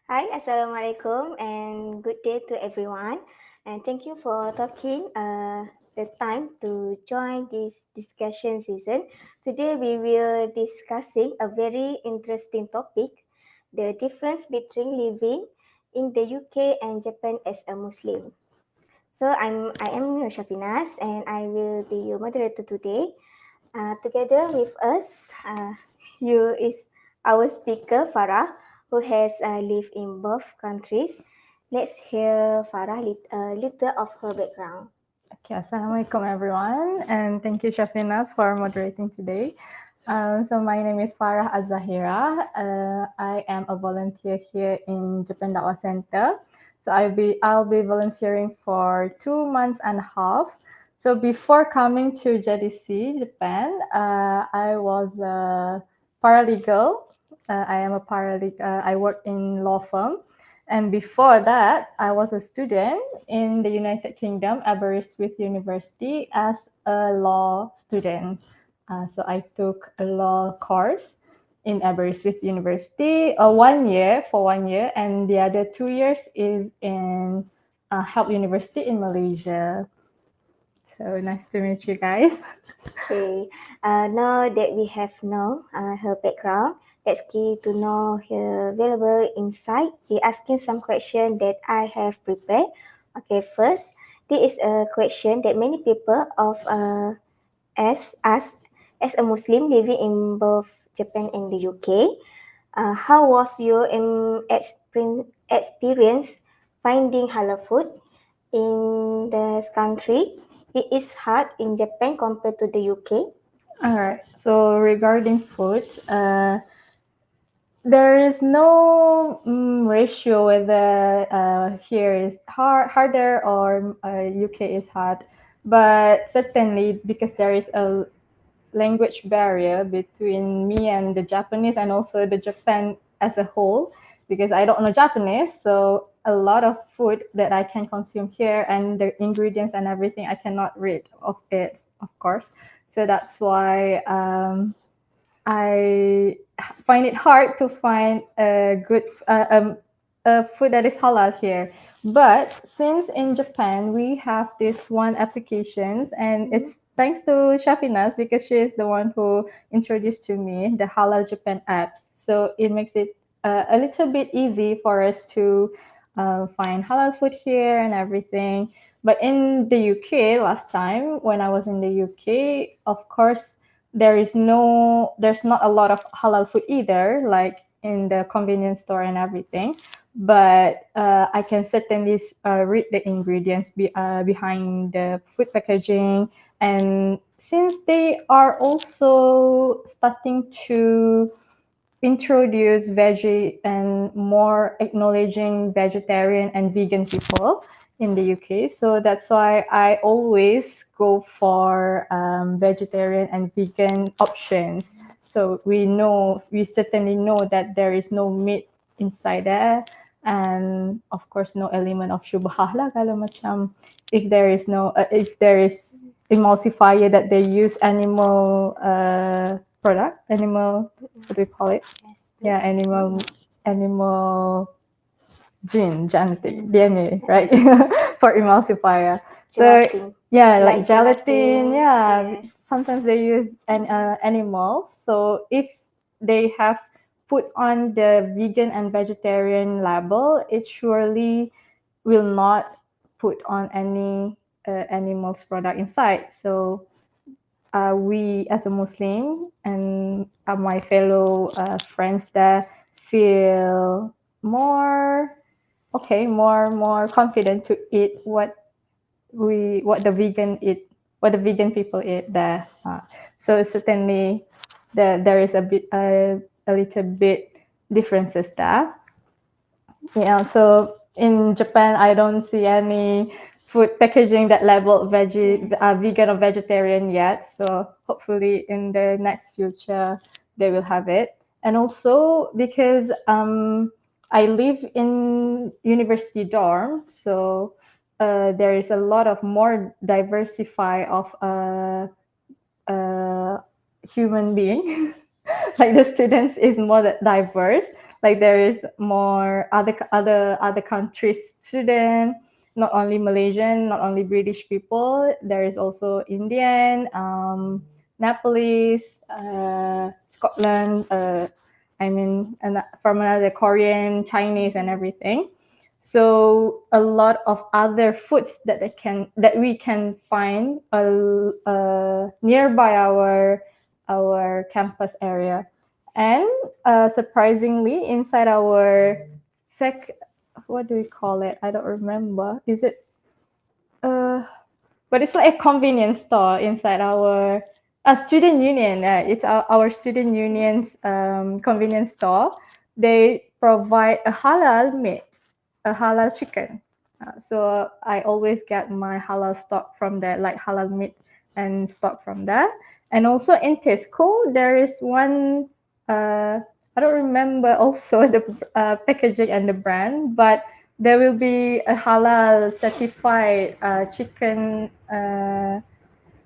Hi, Assalamualaikum, and good day to everyone. And thank you for taking the time to join this discussion season. Today we will discussing a very interesting topic: the difference between living in the UK and Japan as a Muslim. So I am Nur Shafinaz, and I will be your moderator today. Together with us, you is our speaker Farah, who has lived in both countries. Let's hear Farah a little of her background. Okay, Assalamualaikum everyone, and thank you, Shafinaz, for moderating today. So my name is Farah Az Zahirah. I am a volunteer here in Japan Dawah Center. So I'll be volunteering for 2 months and a half. So before coming to JDC Japan, I was a paralegal. I am a paralegal. I work in law firm. And before that, I was a student in the United Kingdom, Aberystwyth University, as a law student. So I took a law course in Aberystwyth University, 1 year for 1 year, and the other 2 years is in Help University in Malaysia. So nice to meet you guys. Okay, now that we have known her background, let's get to know her valuable insight. He asking some question that I have prepared. Okay, first, this is a question that many people of as a Muslim living in both Japan and the UK. How was your experience finding halal food in this country? It is hard in Japan compared to the UK. All right. So regarding food, there is no ratio whether here is harder or UK is hard, but certainly because there is a language barrier between me and the Japanese and also the Japan as a whole, because I don't know Japanese, so a lot of food that I can consume here and the ingredients and everything I cannot read of it, of course. So that's why I find it hard to find a good a food that is halal here. But since in Japan we have this one applications, and it's thanks to Shafinas because she is the one who introduced to me the Halal Japan apps. So it makes it a little bit easy for us to find halal food here and everything. But in the UK last time when I was in the UK, of course there's not a lot of halal food either, like in the convenience store and everything. But I can certainly read the ingredients behind the food packaging, and since they are also starting to introduce veggie and more acknowledging vegetarian and vegan people in the UK. So that's why I always go for vegetarian and vegan options. So we certainly know that there is no meat inside there, and of course no element of shubha lah kalau macam if there is emulsifier that they use animal, what do we call it? Yes, Yeah, animal genetic DNA, right? For emulsifier. So gelatin, yeah, like like gelatin. gelatins. Yeah, Yes. sometimes they use animals. So if they have put on the vegan and vegetarian label, it surely will not put on any animals product inside. So we as a Muslim and my fellow friends there feel more more confident to eat what the vegan eat, what the vegan people eat there. So certainly there is a little bit differences there. Yeah, so in Japan, I don't see any food packaging that labeled Yes. vegan or vegetarian yet. So hopefully in the next future, they will have it. And also because I live in university dorm, so there is a lot of more diversify of human being. like the students is more diverse. Like there is more other countries student, not only Malaysian, not only British people. There is also Indian, Nepalese, Scotland. I mean, and from another Korean, Chinese, and everything. So a lot of other foods that we can find nearby our campus area, and surprisingly, inside our sec, what do we call it? I don't remember. Is it uh, but it's like a convenience store inside our student union. It's our student union's convenience store. They provide a halal meat, a halal chicken. So I always get my halal stock from there, like halal meat and stock from there. And also in Tesco, there is one. I don't remember also the packaging and the brand, but there will be a halal certified chicken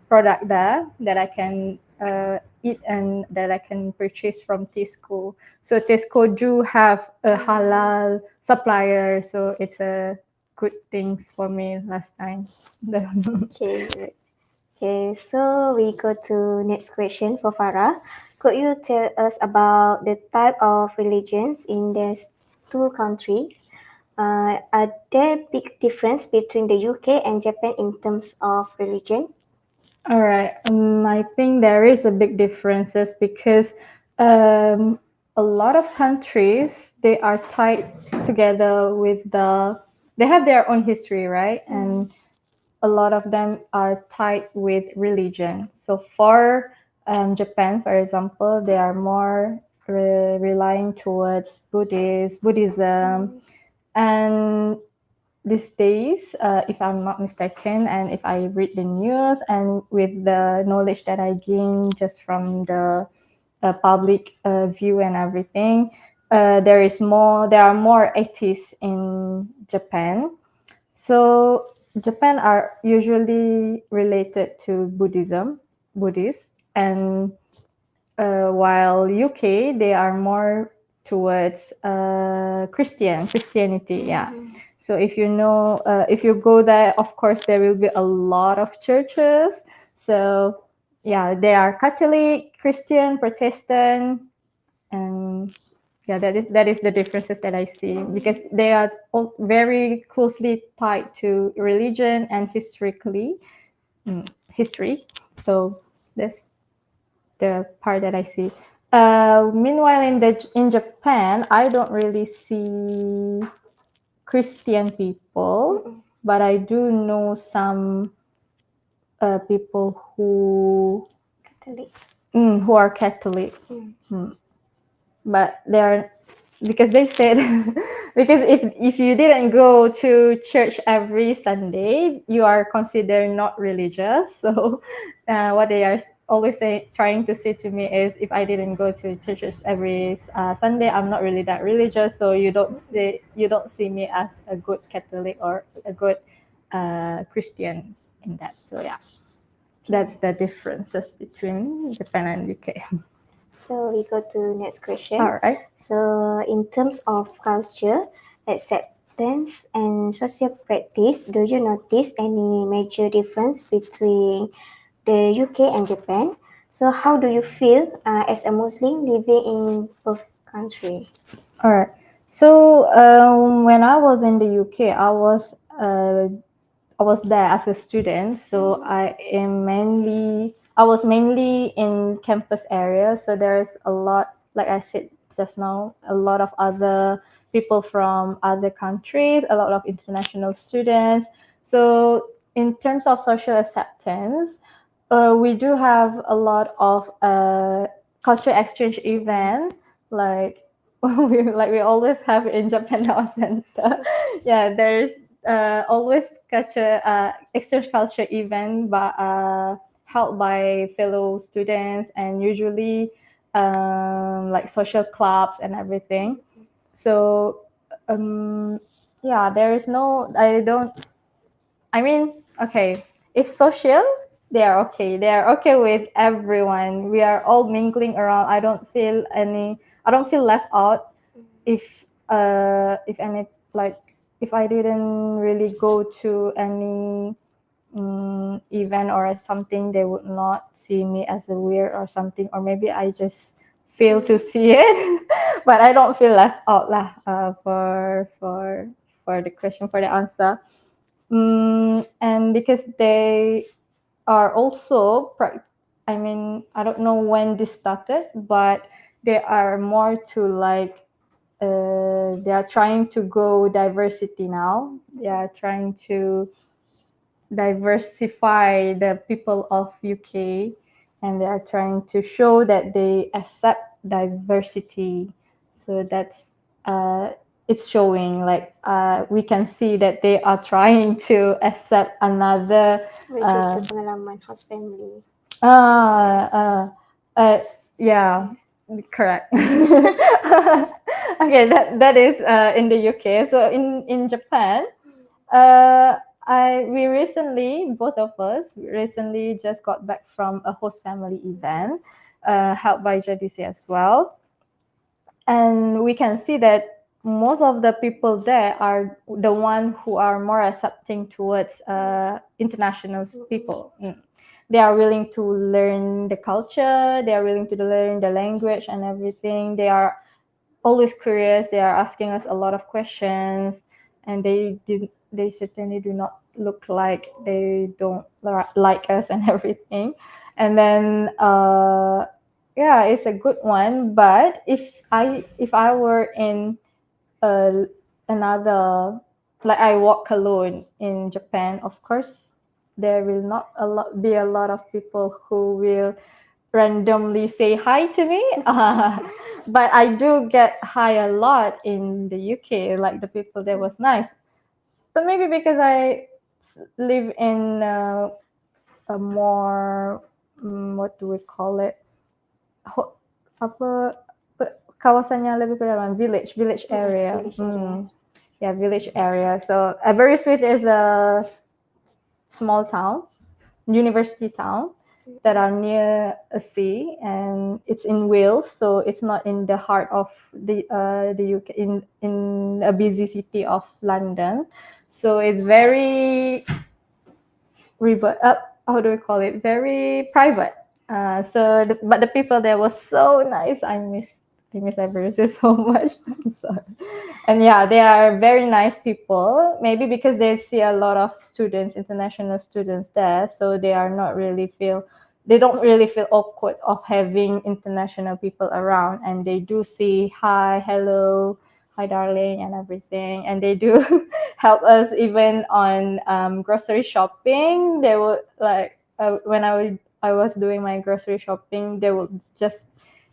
product there that I can eat and that I can purchase from Tesco. So Tesco do have a halal supplier, so it's a good things for me last time. Okay, good. Okay, so we go to next question for Farah. Could you tell us about the type of religions in these two countries? Are there big difference between the UK and Japan in terms of religion? All right. I think there is a big differences because um, a lot of countries they are tied together with they have their own history, right? And a lot of them are tied with religion. So for Japan, for example, they are more relying towards Buddhism, and these days, if I'm not mistaken, and if I read the news and with the knowledge that I gain just from the public view and everything, there are more atheists in Japan. So Japan are usually related to Buddhist, and while UK they are more towards Christianity. Yeah. So if you go there, of course there will be a lot of churches. So yeah, they are Catholic, Christian, Protestant, and yeah, that is the differences that I see because they are all very closely tied to religion and history. So that's the part that I see. Meanwhile, in Japan, I don't really see Christian people, but I do know some people Catholic. who are Catholic. Mm. But they are because they said because if you didn't go to church every Sunday, you are considered not religious. So what they are always trying to say to me is if I didn't go to churches every Sunday, I'm not really that religious. So you don't see me as a good Catholic or a good Christian in that. So yeah, that's the differences between Japan and UK. So we go to next question. All right. So in terms of culture, acceptance and social practice, do you notice any major difference between the UK and Japan? So how do you feel as a Muslim living in both countries? All right. So when I was in the UK, I was there as a student. So I was mainly in campus area. So there's a lot, like I said just now, a lot of other people from other countries, a lot of international students. So in terms of social acceptance, we do have a lot of culture exchange events like we always have in Japan Now Center. Yeah, there's always culture exchange culture event held by fellow students and usually like social clubs and everything. So yeah, there is no I don't I mean, okay, if social, They are okay. They are okay with everyone. We are all mingling around. I don't feel left out if any, like, if I didn't really go to any event or something, they would not see me as a weird or something, or maybe I just fail to see it. But I don't feel left out lah, for the question, for the answer. And because they are also I mean, I don't know when this started, but they are more to like they are trying to go diversity now. They are trying to diversify the people of UK, and they are trying to show that they accept diversity. So that's it's showing, like, we can see that they are trying to accept another Bercerita pengalaman host family. uh, uh, yeah, correct. Okay, that is in the UK. So in Japan, uh, we recently, both of us recently just got back from a host family event, held by JDC as well, and we can see that most of the people there are the one who are more accepting towards international people. They are willing to learn the culture, they are willing to learn the language and everything. They are always curious. They are asking us a lot of questions, and they certainly do not look like they don't like us and everything. And then yeah, it's a good one. But if I were in uh, another, like, I walk alone in Japan, of course there will not be a lot of people who will randomly say hi to me. But I do get hi a lot in the UK. Like, the people there was nice. But maybe because I live in a more what do we call it? Apa kawasan yang lebih pedalaman, village area. Village area. Yeah, village area. So Aberystwyth is a small town, university town, that are near a sea, and it's in Wales, so it's not in the heart of the UK, in a busy city of London. So it's very how do we call it? Very private. But the people there was so nice. I miss Aberystwyth so much. I'm sorry. And yeah, they are very nice people. Maybe because they see a lot of students, international students there, so they don't really feel awkward of having international people around, and they do say hi, hello, hi darling, and everything. And they do help us even on grocery shopping. They would, like, when I was doing my grocery shopping, there would just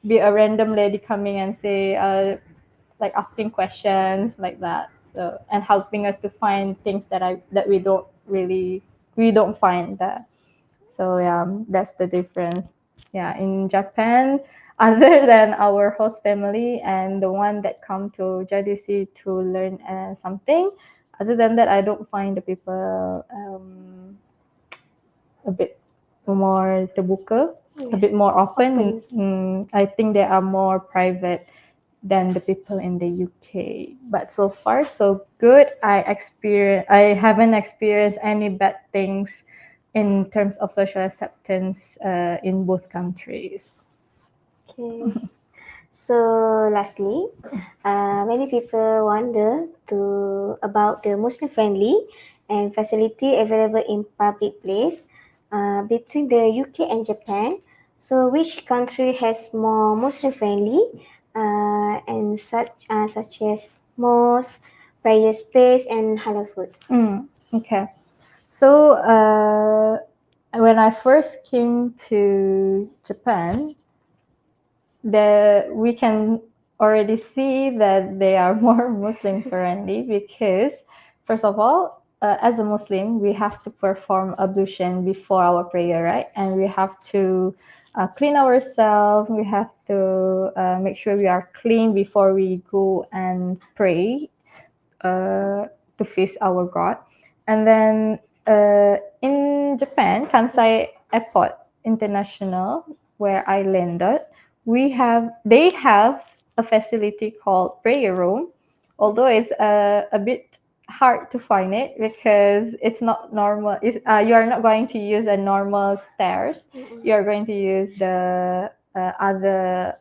be a random lady coming and say like asking questions like that, so, and helping us to find things that we don't find there. So yeah, that's the difference. Yeah, in Japan, other than our host family and the one that come to JDC to learn something, other than that, I don't find the people a bit more terbuka, a bit more open. I think they are more private than the people in the UK. But so far, so good. I haven't experienced any bad things in terms of social acceptance in both countries. Okay. So lastly, many people wonder about the Muslim friendly and facility available in public place between the UK and Japan. So which country has more Muslim friendly and such as mosque, prayer space, and halal food? Okay. So when I first came to Japan, we can already see that they are more Muslim friendly because, first of all, as a Muslim, we have to perform ablution before our prayer, right? And we have to clean ourselves. We have to make sure we are clean before we go and pray to face our God. And then in Japan, Kansai airport international where I landed, they have a facility called prayer room, although Yes. it's a bit hard to find it because it's not normal. You are not going to use a normal stairs. Mm-mm. You are going to use the other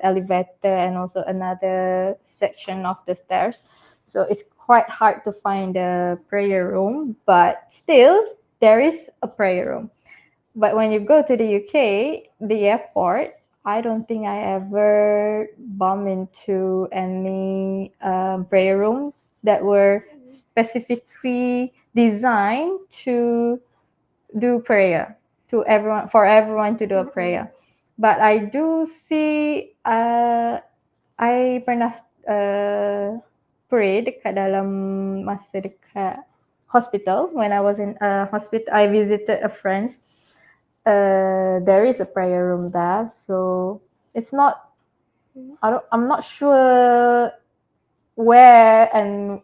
elevator and also another section of the stairs. So it's quite hard to find a prayer room, but still there is a prayer room. But when you go to the UK, the airport, I don't think I ever bump into any prayer room that were specifically designed to do prayer to everyone for everyone to do a Mm-mm. prayer. But I do see I pernah pray dekat dalam masa dekat hospital when I was in a hospital. I visited a friend. There is a prayer room there, so it's not. I'm not sure where and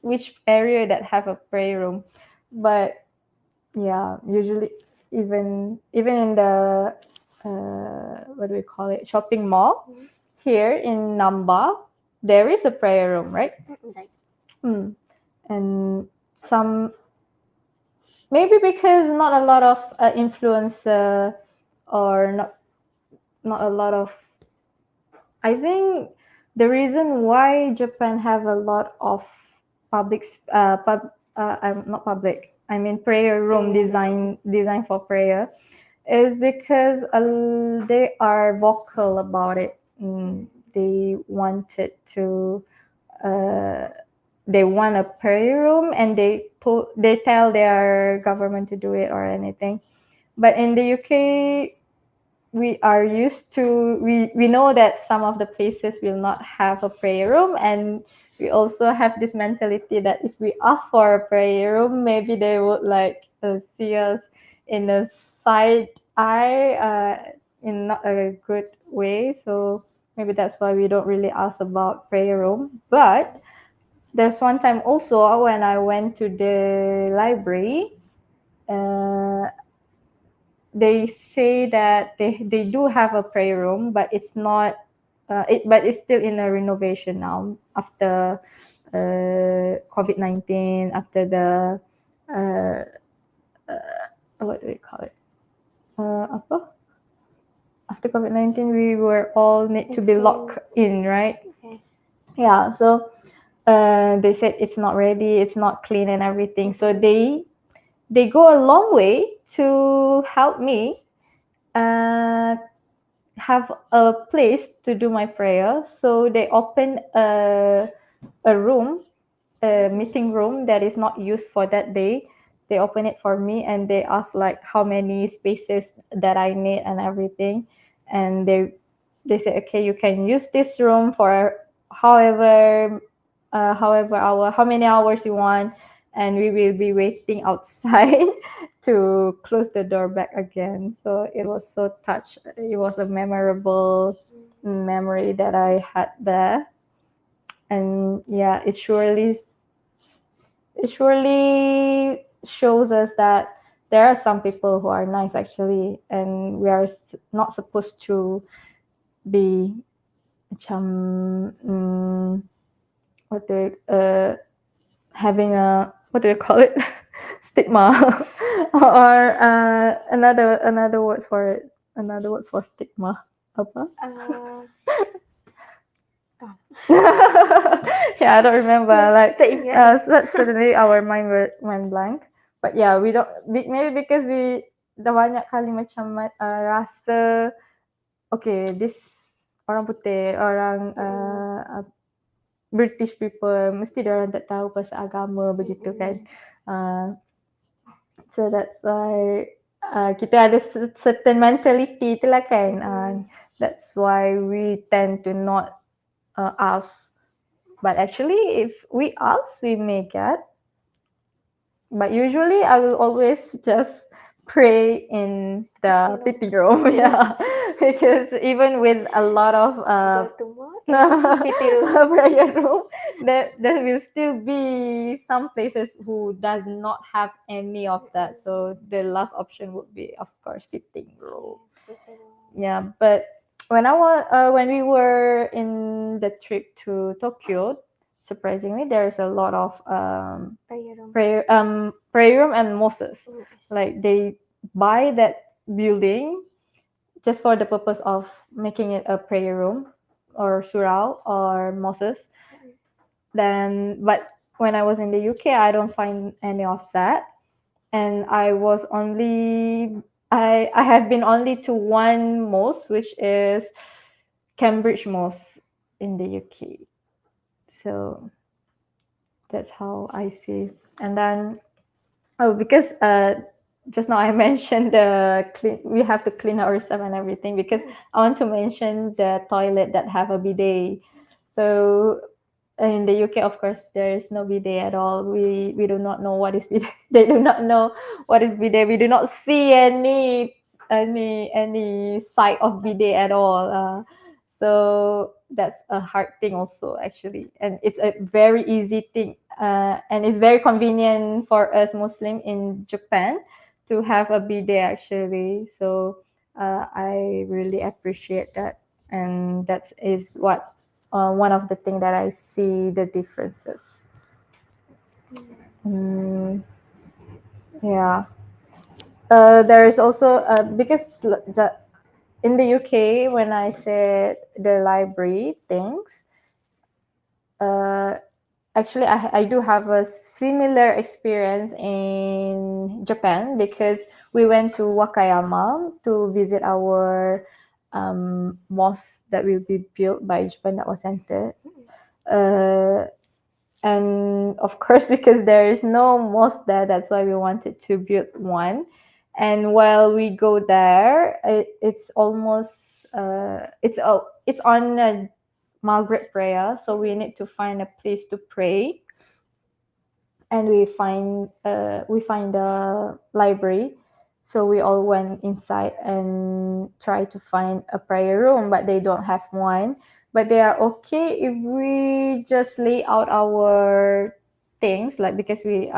which area that have a prayer room, but yeah, usually even in the what do we call it, shopping mall Yes. here in Namba, there is a prayer room, right? Mm-mm. Right. Hmm. And some maybe because not a lot of influencer or not a lot of. I think the reason why Japan have a lot of public I'm not public, I mean prayer room Prayer room. design for prayer is because they are vocal about it. They wanted to uh, they want a prayer room and they tell their government to do it or anything. But in the UK, we are used to we know that some of the places will not have a prayer room, and we also have this mentality that if we ask for a prayer room, maybe they would like see us in a side eye, in not a good way. So maybe that's why we don't really ask about prayer room. But there's one time also when I went to the library, uh, they say that they do have a prayer room, but it's not but it's still in a renovation now after COVID-19, after the uh, what do we call it? Apa? After COVID-19, we were all need to be locked in, Influence. right? Yes. Yeah. So they said it's not ready, it's not clean, and everything. So Mm-mm. they go a long way to help me uh, have a place to do my prayer. So they open a room, a meeting room that is not used for that day. They open it for me and they ask like how many spaces that I need and everything. And they say, okay, you can use this room for however how many hours you want, and we will be waiting outside to close the door back again. So it was so touched. It was a memorable memory that I had there. And yeah, it surely shows us that there are some people who are nice actually, and we are not supposed to be macam what do having a what do you call it, stigma or another words for it, another words for stigma apa. Uh, Yeah, I don't remember. Like, tak ingat. suddenly our mind went blank. But yeah, we don't. Maybe because we dah banyak kali macam rasa, okay, this orang putih, orang British people, mesti orang tak tahu pasal agama begitu kan. Uh, so that's why kita ada certain mentality tu lah kan. That's why we tend to not ask. But actually, if we ask, we may get. But usually, I will always just pray in the fitting room. Yeah, because even with a lot of Go to mall and PT room. prayer room, there will still be some places who does not have any of that. So the last option would be, of course, fitting room. Yes, PT room. Yeah, but when we were in the trip to Tokyo, surprisingly, there's a lot of Prayer room. prayer room and mosques. Yes. Like they buy that building just for the purpose of making it a prayer room or surau or mosques. Then, but when I was in the UK, I don't find any of that, and I have been only to one mosque, which is Cambridge Mosque in the UK. So that's how I see. And then, oh, because just now I mentioned the clean. We have to clean ourselves and everything because I want to mention the toilet that have a bidet. So in the UK, of course, there is no bidet at all. We do not know what is bidet. They do not know what is bidet. We do not see any sight of bidet at all. So that's a hard thing also actually, and it's a very easy thing, and it's very convenient for us Muslim in Japan to have a bidet actually. So I really appreciate that, and that is what one of the things that I see the differences. Mm, yeah. There is also because in the UK, when I said the library things, uh, actually I do have a similar experience in Japan because we went to Wakayama to visit our mosque that will be built by Japan that was entered. Uh, and of course because there is no mosque there, that's why we wanted to build one. And while we go there, it's almost it's on a Maghrib prayer, so we need to find a place to pray, and we find a library. So we all went inside and tried to find a prayer room, but they don't have one. But they are okay if we just lay out our things, like because we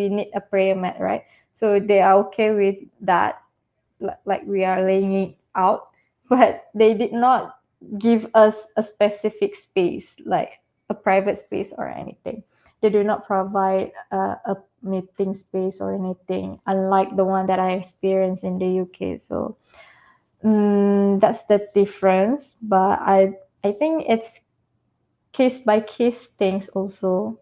need a prayer mat, right? So they are okay with that, like we are laying it out. But they did not give us a specific space, like a private space or anything. They do not provide a meeting space or anything, unlike the one that I experienced in the UK. So that's the difference. But I think it's case by case things also.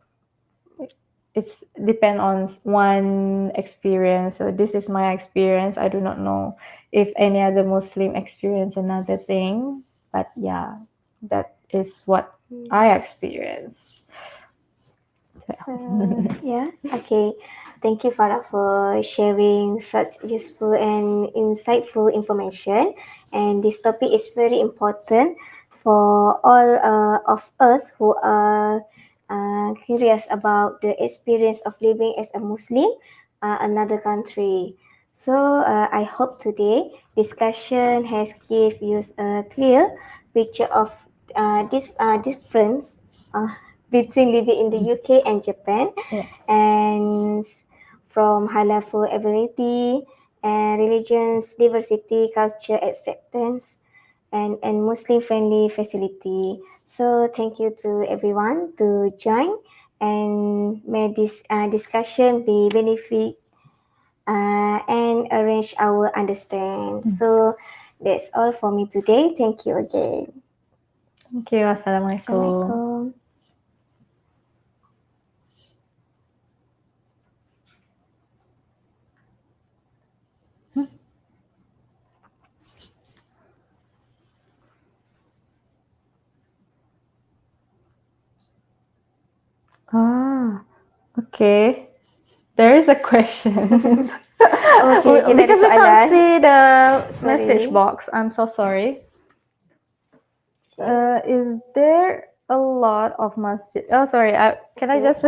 It's depend on one experience. So this is my experience. I do not know if any other Muslim experience another thing, but yeah, that is what I experience. So yeah, okay. Thank you, Farah, for sharing such useful and insightful information. And this topic is very important for all of us who are curious about the experience of living as a Muslim another country. So I hope today discussion has give you a clear picture of this difference uh, between living in the UK and Japan, Yeah. and from halal food availability and religions diversity, culture acceptance, and Muslim friendly facility. So thank you to everyone to join, and may this discussion be benefit and arrange our understand. So that's all for me today. Thank you again. Thank you. Assalamualaikum. Assalamualaikum. Okay. There is a question. Okay, kita ada Because we can't soalan. see the Sorry. message box. I'm so sorry. Is there a lot of masjid? Oh, sorry. Can I just?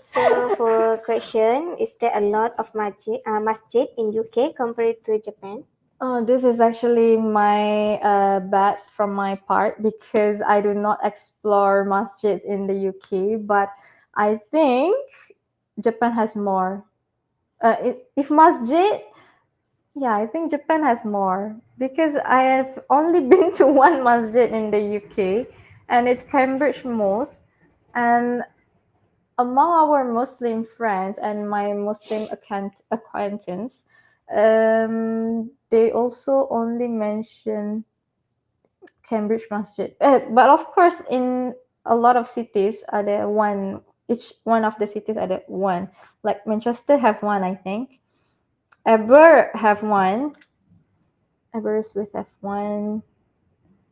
So for question, is there a lot of masjid in UK compared to Japan? Oh, this is actually my bad from my part because I do not explore masjids in the UK, but I think Japan has more. If masjid, yeah, I think Japan has more because I have only been to one masjid in the UK, and it's Cambridge Mosque. And among our Muslim friends and my Muslim acquaintance, they also only mention Cambridge Masjid. But of course, in a lot of cities, ada one. Each one of the cities ada one. Like Manchester have one, I think. Aber have one. Aberystwyth have one.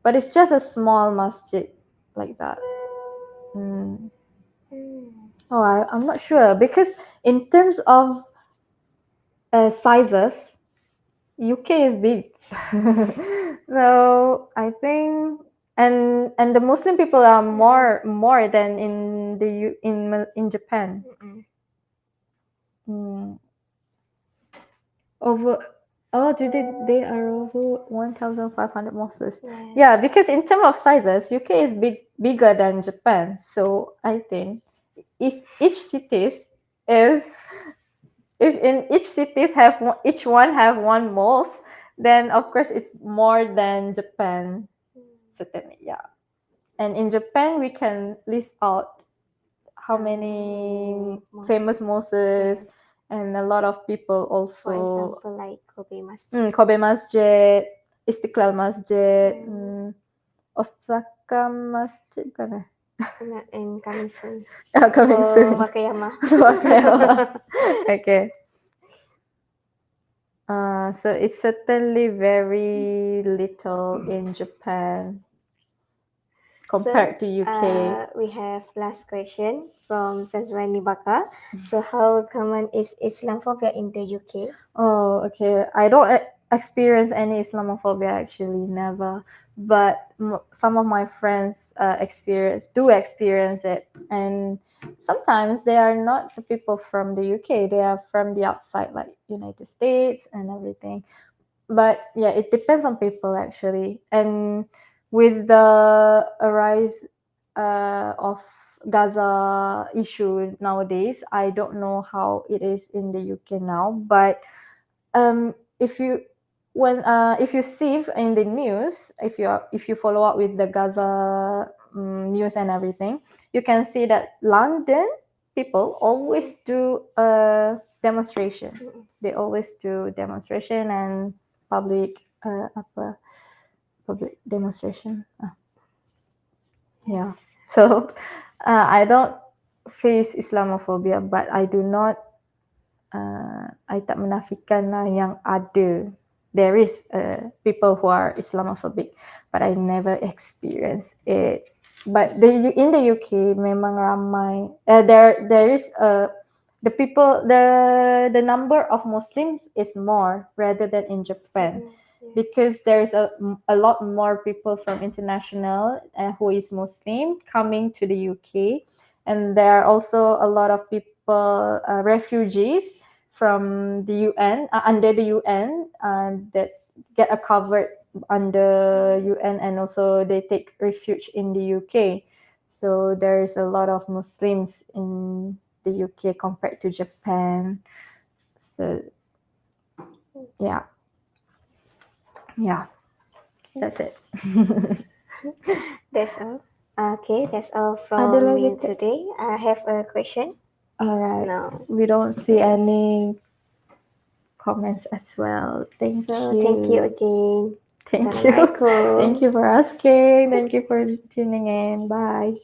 But it's just a small masjid like that. Mm. Oh, I'm not sure because in terms of sizes, UK is big. So I think and the Muslim people are more than in the in Japan. Mm. Over oh, they are over 1,500 mosques. Yes. Yeah, because in terms of sizes, UK is bigger than Japan. So I think if each cities is if in each cities have each one have one mosque, then of course it's more than Japan. Certainly, yeah. And in Japan, we can list out how many famous mosques, Yes. and a lot of people For also. example, like Kobe Masjid. Kobe Masjid, Istiqlal Masjid, Osaka Masjid bukan In coming soon. coming For soon. Wakayama. Okay. So it's certainly very little in Japan compared to UK. We have last question from Sazwani Baka. So how common is Islamophobia in the UK? Oh, okay. I don't experience any Islamophobia actually, never. But some of my friends do experience it, and sometimes they are not the people from the UK. They are from the outside, like United States and everything. But yeah, it depends on people actually. And with the arise of Gaza issue nowadays, I don't know how it is in the UK now, but if you if you see in the news, if you follow up with the Gaza news and everything, you can see that London people always do a demonstration. They always do demonstration and public public demonstration. Yeah. So I don't face Islamophobia, but I do not I tak menafikan lah yang ada. There is people who are Islamophobic, but I never experienced it. But in the UK memang ramai. There is the people the number of Muslims is more rather than in Japan. Because there's a lot more people from international who is Muslim coming to the UK, and there are also a lot of people refugees from the UN under the UN that get a covered under UN, and also they take refuge in the UK. So there's a lot of Muslims in the UK compared to Japan. So yeah. That's it. That's all. Okay, that's all Ada from lagi me today. I have a question. Alright. No. We don't see any comments as well. Thank you. Thank you again. Thank you. Assalamualaikum. Thank you for asking. Thank you for tuning in. Bye.